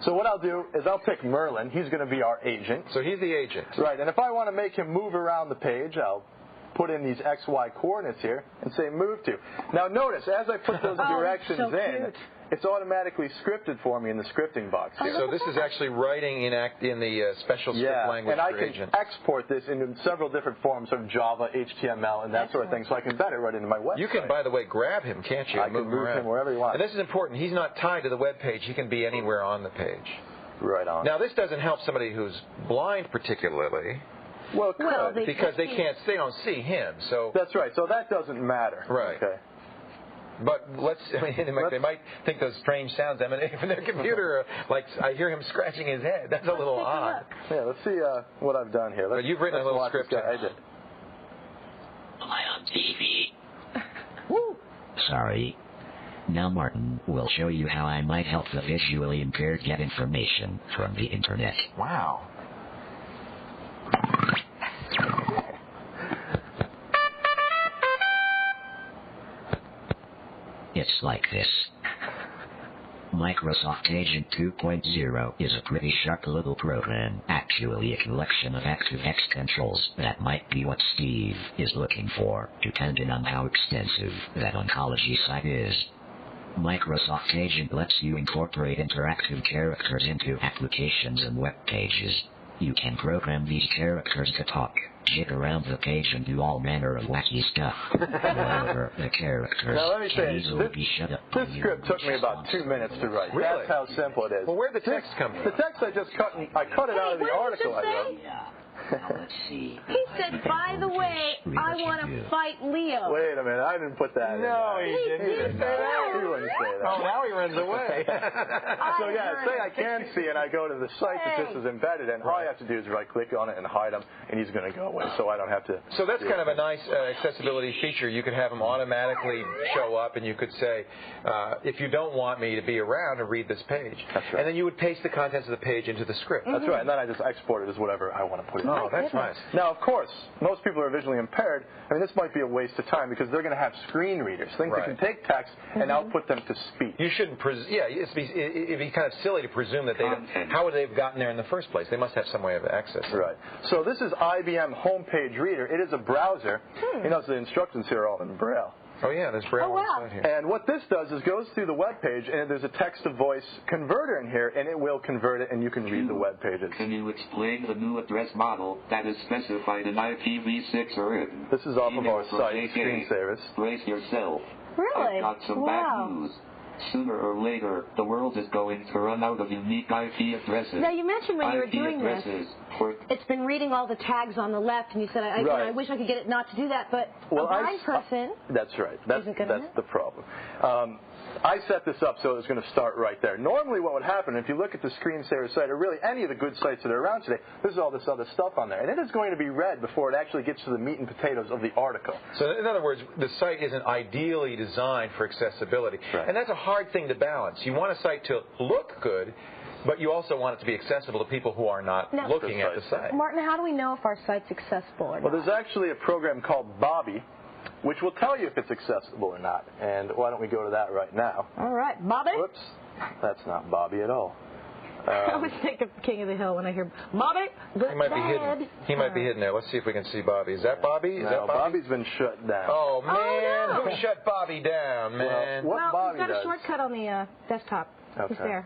So what I'll do is I'll pick Merlin. He's going to be our agent. So he's the agent. Right, and if I want to make him move around the page, I'll put in these XY coordinates here and say move to. Now notice, as I put those directions in, it's automatically scripted for me in the scripting box here. So this is actually writing in the special script language for agent. And I can export this into several different forms of Java, HTML, and that sort of thing, so I can embed it right into my website. You can, by the way, grab him, can't you? I can move him wherever you want. And this is important. He's not tied to the web page. He can be anywhere on the page. Right on. Now, this doesn't help somebody who's blind particularly. Well, it could. Because they don't see him. So that's right. So that doesn't matter. Right. Okay. But they might think those strange sounds emanating from their computer. Like I hear him scratching his head. That's a little odd. Yeah, let's see what I've done here. But you've written a little script. I did. Am I on TV? Woo. Sorry. Now Martin will show you how I might help the visually impaired get information from the internet. Wow. It's like this. Microsoft Agent 2.0 is a pretty sharp little program, actually a collection of ActiveX controls that might be what Steve is looking for, depending on how extensive that oncology site is. Microsoft Agent lets you incorporate interactive characters into applications and web pages. You can program these characters to talk, jig around the page, and do all manner of wacky stuff. Moreover, the characters can easily be shut up. This script took me about 2 minutes to write. Really? That's how simple it is. Well, where'd the text come from? The text I just cut it out of the article I wrote. Now let's see. He said, by the way, I want to fight Leo. Wait a minute, I didn't put that in. No, he didn't say that. He wouldn't say that. Oh, now he runs away. So yeah, say I can see, and I go to the site that this is embedded in. All I have to do is right-click on it and hide him, and he's going to go away, so I don't have to. So that's kind of a nice accessibility feature. You could have him automatically show up, and you could say, if you don't want me to be around and read this page. That's right. And then you would paste the contents of the page into the script. That's right, and then I just export it as whatever I want to put it in. Oh, that's nice. Now, of course, most people are visually impaired. I mean, this might be a waste of time because they're going to have screen readers, things that can take text and output them to speech. You shouldn't it'd be kind of silly to presume that they don't. How would they have gotten there in the first place? They must have some way of access. Right. So this is IBM Homepage Reader. It is a browser. You know, the instructions here are all in Braille. Oh, yeah, there's Braille on the side here. And what this does is goes through the web page, and there's a text-to-voice converter in here, and it will convert it, and you can read the web pages. Can you explain the new address model that is specified in IPv6 or in? This is off of our site, Screensavers. Brace yourself. Really? I've got some bad news. Sooner or later, the world is going to run out of unique IP addresses. Now, you mentioned when you were doing this, it's been reading all the tags on the left, and you said, I wish I could get it not to do that, but a blind person that's right. That's the problem. I set this up so it was going to start right there. Normally what would happen, if you look at the Screensaver site, or really any of the good sites that are around today, there's all this other stuff on there. And it is going to be read before it actually gets to the meat and potatoes of the article. So in other words, the site isn't ideally designed for accessibility. Right. And that's a hard thing to balance. You want a site to look good, but you also want it to be accessible to people who are not looking at the site. Martin, how do we know if our site's accessible or not? Well, there's actually a program called Bobby, which will tell you if it's accessible or not. And why don't we go to that right now? All right, Bobby? Whoops, that's not Bobby at all. I always think of King of the Hill when I hear Bobby. He might be hidden. He might be hidden there. Let's see if we can see Bobby. Is that Bobby? Is that Bobby? Bobby's been shut down. Oh man, who shut Bobby down, man? Well, Bobby he's got does. a shortcut on the desktop. Okay. It's there.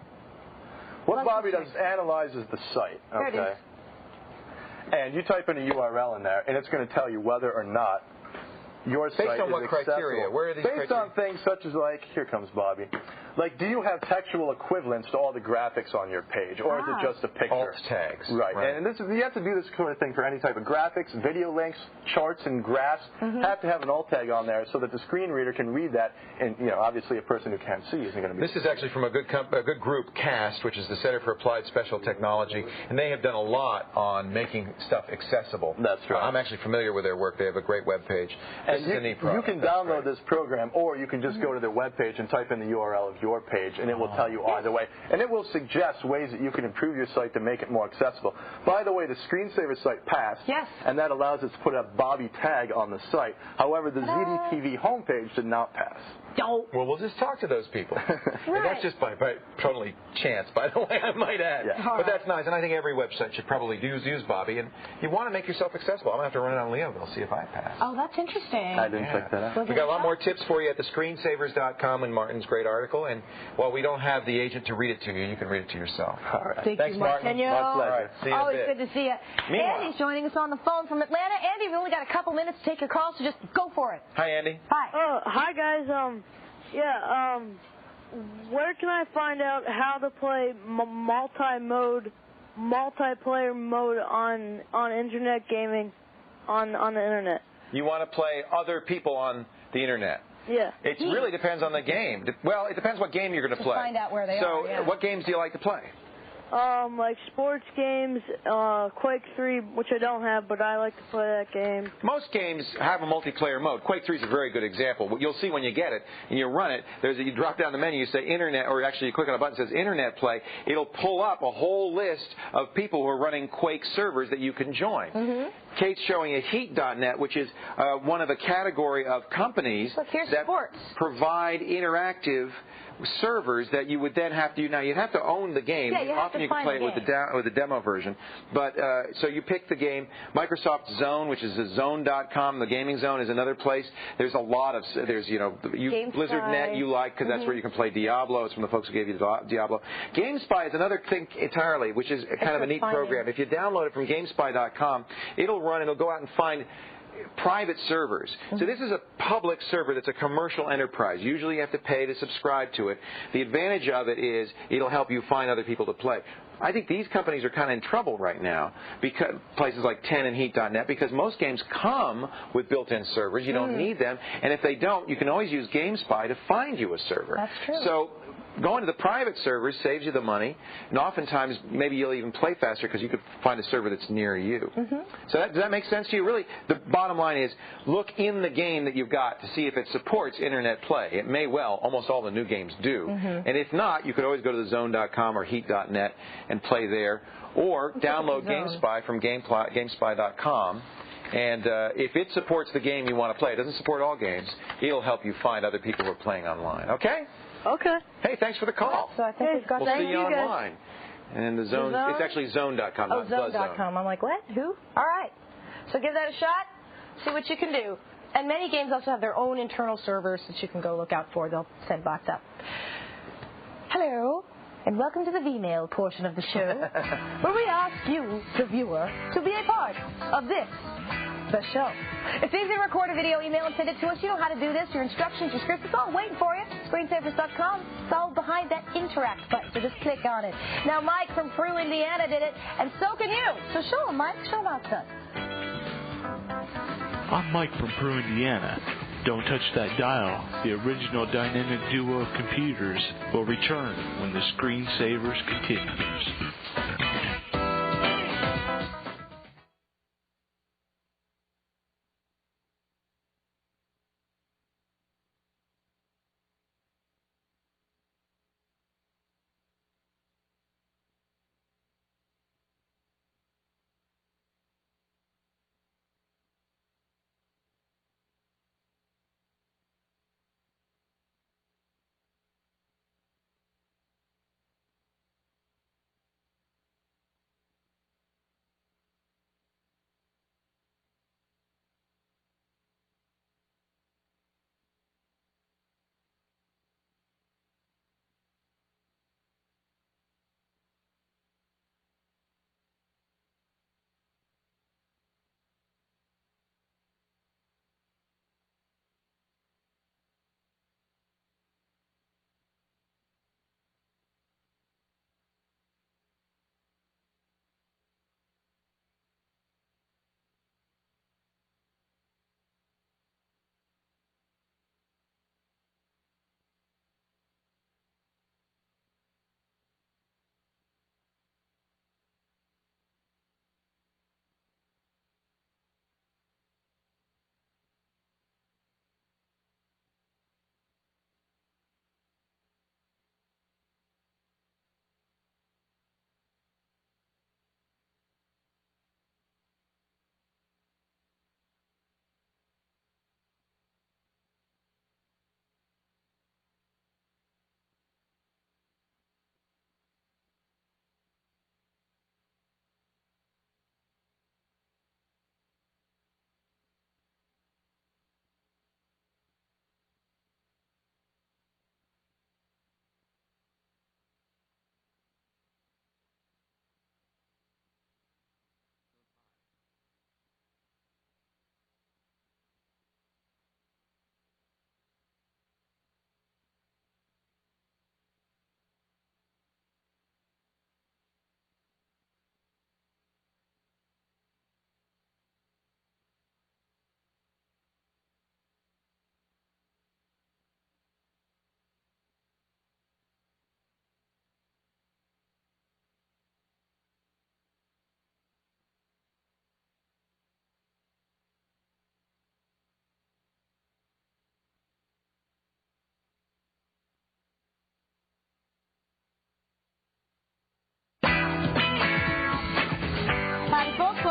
What Bobby does is analyzes the site. There it is. And you type in a URL in there, and it's going to tell you whether or not your site is accessible. Based on what criteria? Where are these criteria? Based on things such as, like, here comes Bobby. Like, do you have textual equivalents to all the graphics on your page, or is it just a picture? Alt tags. Right. And you have to do this kind of thing for any type of graphics, video links, charts, and graphs. Have to have an alt tag on there so that the screen reader can read that, and obviously a person who can't see isn't going to be. This is actually from a good group, CAST, which is the Center for Applied Special Technology, and they have done a lot on making stuff accessible. That's right. I'm actually familiar with their work. They have a great web page. This is a neat product. You can download this program, or you can just go to their web page and type in the URL of your page, and it will tell you either way. And it will suggest ways that you can improve your site to make it more accessible. By the way, the screensaver site passed, and that allows us to put a Bobby tag on the site. However, the ZDTV homepage did not pass. Don't. Well, we'll just talk to those people. And that's just by totally chance, by the way, I might add. But that's nice, and I think every website should probably use Bobby. And you want to make yourself accessible. I'm going to have to run it on Leoville, see if I pass. Oh, that's interesting. I didn't check that out. We got a lot more tips for you at thescreensavers.com in Martin's great article. And while we don't have the agent to read it to you, you can read it to yourself. All right. Thanks, Martin. My pleasure. All right, see you in a Always bit. good to see you. Andy's joining us on the phone from Atlanta. Andy, we've only got a couple minutes to take your call, so just go for it. Hi, Andy. Hi. Hi, guys. Where can I find out how to play multiplayer mode on internet gaming on the internet? You want to play other people on the internet? Yeah. It really depends on the game. Well, it depends what game you're going to play. Find out where they are. So, what games do you like to play? Like sports games, Quake 3, which I don't have, but I like to play that game. Most games have a multiplayer mode. Quake 3 is a very good example. What you'll see when you get it and you run it, you drop down the menu, you say Internet, or actually you click on a button that says Internet Play. It'll pull up a whole list of people who are running Quake servers that you can join. Kate's showing a Heat.net, which is one of a category of companies that provide interactive servers that you would then have to. Now you'd have to own the game. Often you can play it with the demo version. But so you pick the game. Microsoft Zone, which is Zone.com. The gaming zone is another place. There's a lot of BlizzardNet you like because that's where you can play Diablo. It's from the folks who gave you Diablo. GameSpy is another thing entirely, which is kind of a neat program. If you download it from GameSpy.com, it'll go out and find private servers. So this is a public server that's a commercial enterprise. Usually you have to pay to subscribe to it. The advantage of it is it'll help you find other people to play. I think these companies are kind of in trouble right now, because places like 10 and Heat.net, because most games come with built-in servers. You don't need them. And if they don't, you can always use GameSpy to find you a server. That's true. So going to the private servers saves you the money, and oftentimes maybe you'll even play faster because you could find a server that's near you. So does that make sense to you? Really, the bottom line is look in the game that you've got to see if it supports Internet Play. It may well. Almost all the new games do. And if not, you could always go to the Zone.com or Heat.net and play there, or download GameSpy from GameSpy.com. And if it supports the game you want to play, it doesn't support all games, it'll help you find other people who are playing online. Okay? Okay. Hey, thanks for the call. So I think we've got we'll see you online. And the Zone, it's actually Zone.com, not Zone.com. I'm like, what? Who? All right. So give that a shot. See what you can do. And many games also have their own internal servers that you can go look out for. They'll send bots up. Hello, and welcome to the V-mail portion of the show, where we ask you, the viewer, to be a part of the show. It's easy to record a video, email, and send it to us. You know how to do this. Your instructions, your script, it's all waiting for you. Screensavers.com. It's all behind that interact button, so just click on it. Now, Mike from Peru, Indiana did it, and so can you. So show him, Mike. Show him how it's done. I'm Mike from Peru, Indiana. Don't touch that dial. The original dynamic duo of computers will return when the Screensavers continues.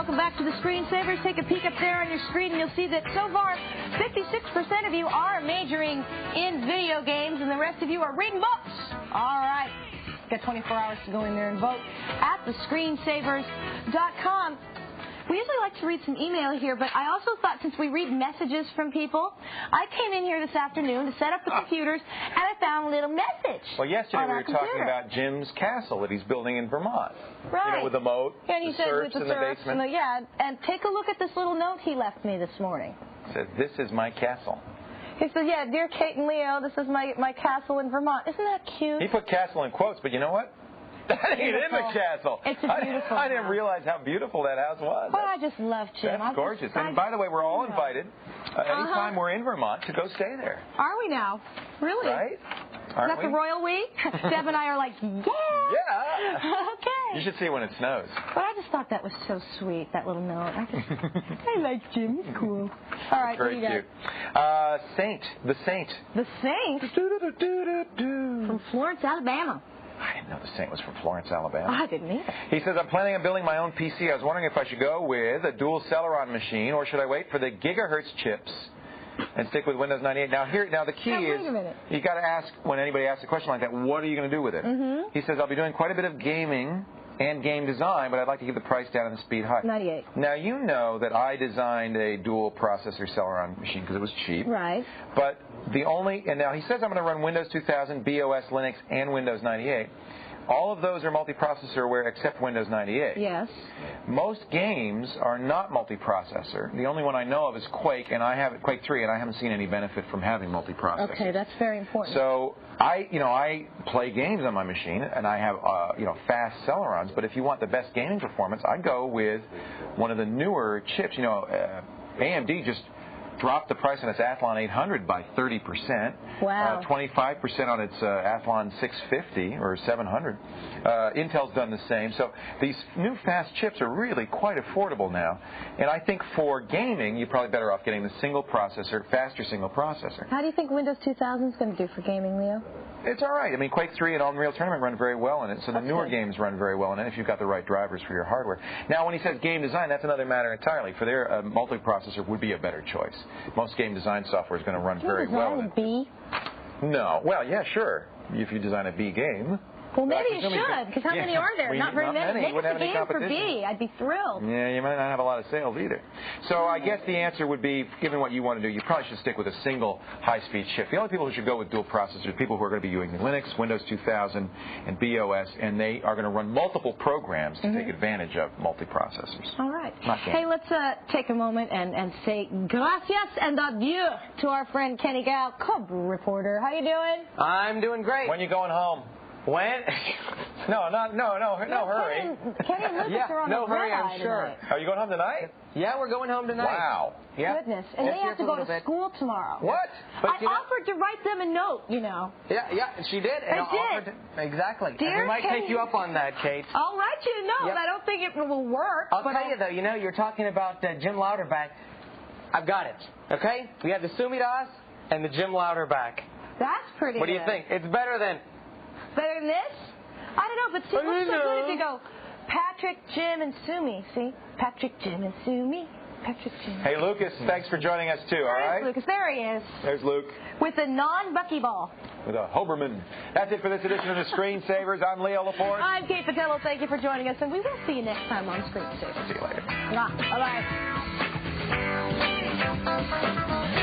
welcome back to the Screensavers. Take a peek up there on your screen, and you'll see that so far, 56% of you are majoring in video games, and the rest of you are reading books. All right. Got 24 hours to go in there and vote at thescreensavers.com. We usually like to read some email here, but I also thought since we read messages from people, I came in here this afternoon to set up the computers, and I found a little message. Well, yesterday we were talking about Jim's castle that he's building in Vermont. Right. You know, with the moat, and he the says serfs with the in the serfs basement. And take a look at this little note he left me this morning. It says, "This is my castle." He says, yeah, dear Kate and Leo, this is my castle in Vermont. Isn't that cute? He put castle in quotes, but you know what? That ain't in the castle. It's a beautiful I didn't realize how beautiful that house was. Oh, I just love Jim. That's gorgeous. And by the way, we're all invited anytime we're in Vermont to go stay there. Are we now? Really? Right? Is that the royal we? Deb and I are like, yeah. Yeah. Okay. You should see when it snows. But I just thought that was so sweet, that little note. I like Jim. He's cool. All right, Very what do you cute. got? Saint. The Saint. The Saint? From Florence, Alabama. I didn't know the Saint was from Florence, Alabama. I didn't either. He says, I'm planning on building my own PC. I was wondering if I should go with a dual Celeron machine or should I wait for the gigahertz chips and stick with Windows 98. Now the key is you got to ask, when anybody asks a question like that, what are you going to do with it? Mm-hmm. He says, I'll be doing quite a bit of gaming and game design, but I'd like to keep the price down and the speed high. 98. Now, you know that I designed a dual processor Celeron machine because it was cheap. Right. But and now he says I'm going to run Windows 2000, BOS, Linux, and Windows 98. All of those are multiprocessor aware except Windows 98. Yes. Most games are not multiprocessor. The only one I know of is Quake, and I have Quake 3, and I haven't seen any benefit from having multiprocessor. Okay, that's very important. So I play games on my machine, and I have fast Celerons. But if you want the best gaming performance, I go with one of the newer chips. AMD just dropped the price on its Athlon 800 by 30%. Wow. 25% on its Athlon 650 or 700. Intel's done the same. So these new fast chips are really quite affordable now. And I think for gaming, you're probably better off getting the faster single processor. How do you think Windows 2000 is going to do for gaming, Leo? It's all right. I mean, Quake 3 and Unreal Tournament run very well in it, so the newer games run very well in it if you've got the right drivers for your hardware. Now, when he says game design, that's another matter entirely. For their multiprocessor would be a better choice. Most game design software is going to run very well in it. B? No. Well, yeah, sure. If you design a B game. Well, maybe you should, because how many are there? Not very many. Make a game for B. I'd be thrilled. Yeah, you might not have a lot of sales either. So I guess the answer would be, given what you want to do, you probably should stick with a single high-speed chip. The only people who should go with dual processors are people who are going to be using Linux, Windows 2000, and BOS, and they are going to run multiple programs to take advantage of multiprocessors. All right. Hey, let's take a moment and say gracias and adieu to our friend Kenny Gal, Cub reporter. How you doing? I'm doing great. When you going home? When? No hurry. Kenny and Lucas are on no the hurry, I'm tonight. sure. Are you going home tonight? Yeah, we're going home tonight. Wow. Yeah. Goodness. And they have to go to school tomorrow. What? I offered to write them a note, Yeah, she did. I did. Exactly. Dear and we might Kenny, take you up on that, Kate. I'll write you a note. Yep. I don't think it will work. I'll tell you, though, you're talking about Jim Louderback. I've got it, okay? We have the Sumi Das and the Jim Louderback. That's pretty What do you think? It's better than... Better than this? I don't know, but see, what's so good if you go Patrick, Jim, and Sumi, see? Patrick, Jim, and Sumi. Patrick, Jim. Hey, Lucas, thanks for joining us, too, all right? Lucas, there he is. There's Luke. With a non-buckyball. With a Hoberman. That's it for this edition of the Screensavers. I'm Leo Laporte. I'm Kate Patello. Thank you for joining us, and we will see you next time on Screensavers. See you later. Bye-bye.